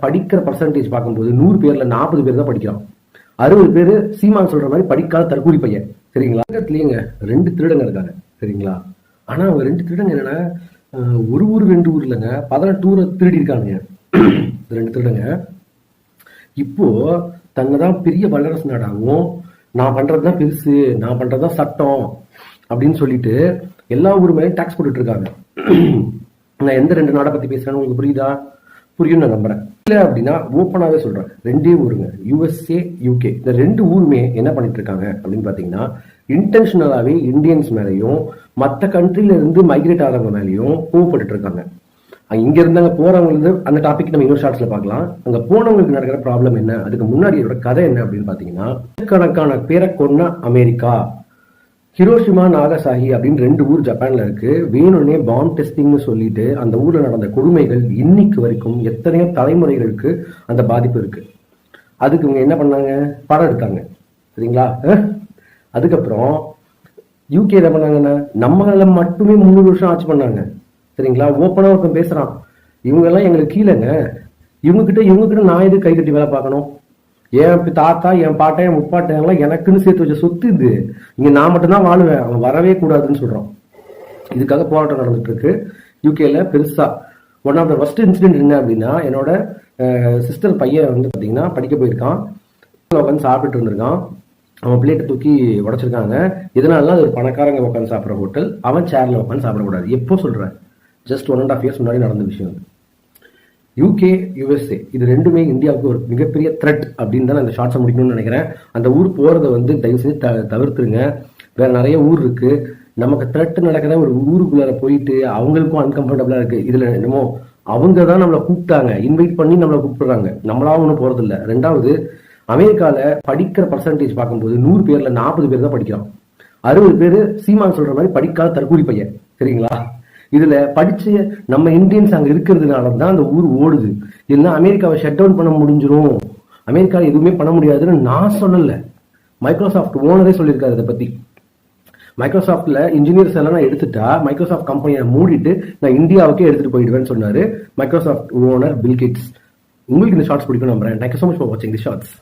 படிக்கிற பர்சன்டேஜ் பார்க்கும்போது 100 பேர்ல 40 பேர் தான் படிக்கிறான். 60 பேர் சீமான் சொல்ற மாதிரி படிக்காத தற்கூரி பையன். சரிங்களா? உலகத்திலேங்க 2 திருடங்க இருக்காங்க. சரிங்களா? ஆனா அவங்க 2 திருடங்க என்னன்னா, ஒரு ஊர் 2 ஊர் இல்லைங்க, 18 ஊரை திருடி இருக்காங்க. 2 திருடங்க இப்போ தன்னைதான் பெரிய வல்லரசு நாடாகவும், நான் பண்றதுதான் பெருசு, நான் பண்றதுதான் சட்டம் அப்படின்னு சொல்லிட்டு எல்லா ஊர் மேலேயும் டாக்ஸ் போட்டுட்டு இருக்காங்க. நான் எந்த 2 நாடை பத்தி பேசுறேன்னு உங்களுக்கு புரியுதா? புரியும் நான் நம்புறேன். இல்ல அப்படின்னா ஓப்பனாவே சொல்றேன், 2 ஊருங்க, USA UK. இந்த 2 ஊருமே என்ன பண்ணிட்டு இருக்காங்க அப்படின்னு பாத்தீங்கன்னா, இன்டென்ஷனலாவே இந்தியன்ஸ் மேலையும் மற்ற கண்ட்ரில இருந்து மைக்ரேட் ஆகிறவங்க மேலேயும் கோவப்பட்டு இருக்காங்க. இங்க இருந்தாங்க போறவங்களுக்கு அந்த டாபிக் நம்ம இன்னொரு ஷார்ட்ஸ்ல பார்க்கலாம். அங்க போனவங்களுக்கு நடக்கிற ப்ராப்ளம் என்ன, அதுக்கு முன்னாடி இதோட கதை என்ன அப்படின்னு பாத்தீங்கன்னா, கணக்கான பேரை கொன்ன அமெரிக்கா, ஹிரோஷிமா நாகசாகி அப்படின்னு 2 ஊர் ஜப்பான்ல இருக்கு. வேணும்னே பாம் டெஸ்டிங்னு சொல்லிட்டு அந்த ஊர்ல நடந்த கொடுமைகள் இன்னைக்கு வரைக்கும் எத்தனையோ தலைமுறைகளுக்கு அந்த பாதிப்பு இருக்கு. அதுக்கு இவங்க என்ன பண்ணாங்க, படம் எடுத்தாங்க. சரிங்களா? அதுக்கப்புறம் UK என்ன பண்ணாங்கன்னா, நம்மள மட்டுமே 300 வருஷம் ஆட்சி பண்ணாங்க. சரிங்களா? ஓப்பனா ஒருத்தன் பேசுறான், இவங்க எல்லாம் எங்களுக்கு கீழேங்க, இவங்க கிட்ட நான் எது கை கட்டி வேலை பார்க்கணும், என் தாத்தா என் பாட்டை என் முப்பாட்டன் எல்லாம் எனக்குன்னு சேர்த்து வச்ச சொத்து இது, இங்க நான் மட்டும்தான் வாழுவேன், அவன் வரவே கூடாதுன்னு சொல்றான். இதுக்காக போராட்டம் நடந்துட்டு இருக்கு யூகேல பெருசா. One of the first incident என்ன அப்படின்னா, என்னோட சிஸ்டர் பையன் வந்து பாத்தீங்கன்னா படிக்க போயிருக்கான், உட்காந்து சாப்பிட்டு இருந்திருக்கான், அவன் பிளேட்டை தூக்கி உடைச்சிருக்காங்க. இதனால அது ஒரு பணக்காரங்க உட்காந்து சாப்பிட்ற ஹோட்டல், அவன் சேர்ல உட்காந்து சாப்பிடக்கூடாது. எப்போ சொல்றேன், ஜஸ்ட் 1.5 years முன்னாடி நடந்த விஷயம். UK USA இது 2மே இந்தியாவுக்கு ஒரு மிகப்பெரிய த்ரெட் அப்படின்னு தான் அந்த ஷார்ட்ஸை முடிக்கணும்னு நினைக்கிறேன். அந்த ஊர் போறதை வந்து தயவு செஞ்சு தவிர்த்துருங்க. வேற நிறைய ஊர் இருக்கு. நமக்கு த்ரெட் நடக்கிற ஒரு ஊருக்குள்ளார போயிட்டு அவங்களுக்கும் அன்கம்ஃபர்டபுளா இருக்கு. இதுல என்னமோ அவங்க தான் நம்மளை கூப்பிட்டாங்க, இன்வைட் பண்ணி நம்மளை கூப்பிடுறாங்க, நம்மளாவும் ஒன்றும் போறது இல்லை. 2வது, அமெரிக்கால படிக்கிற பர்சன்டேஜ் பார்க்கும்போது 100 பேர்ல 40 பேர் தான் படிக்கிறான். 60 பேர் சீமான் சொல்ற மாதிரி படிக்காத தற்கூரி பையன். சரிங்களா? இதுல படிச்சு நம்ம இந்தியன்ஸ் அங்க இருக்கிறதுனால தான் அந்த ஊர் ஓடுது. இல்லைன்னா அமெரிக்காவை ஷட் டவுன் பண்ண முடிஞ்சிரும், அமெரிக்காவில் எதுவுமே பண்ண முடியாதுன்னு நான் சொல்லல, மைக்ரோசாஃப்ட் ஓனரே சொல்லியிருக்காரு இதை பத்தி. மைக்ரோசாஃப்ட்ல இன்ஜினியர்ஸ் எல்லாம் நான் எடுத்துட்டா மைக்ரோசாஃப்ட் கம்பெனியை மூடிட்டு நான் இந்தியாவுக்கே எடுத்துட்டு போயிடுவேன்னு சொன்னாரு மைக்ரோசாஃப்ட் ஓனர் பில் கேட்ஸ். உங்களுக்கு இந்த ஷார்ட்ஸ் பிடிக்கும் நம்புறேன். தேங்க்யூ ஸோ மச் ஃபார் வாட்சிங் தி ஷார்ட்ஸ்.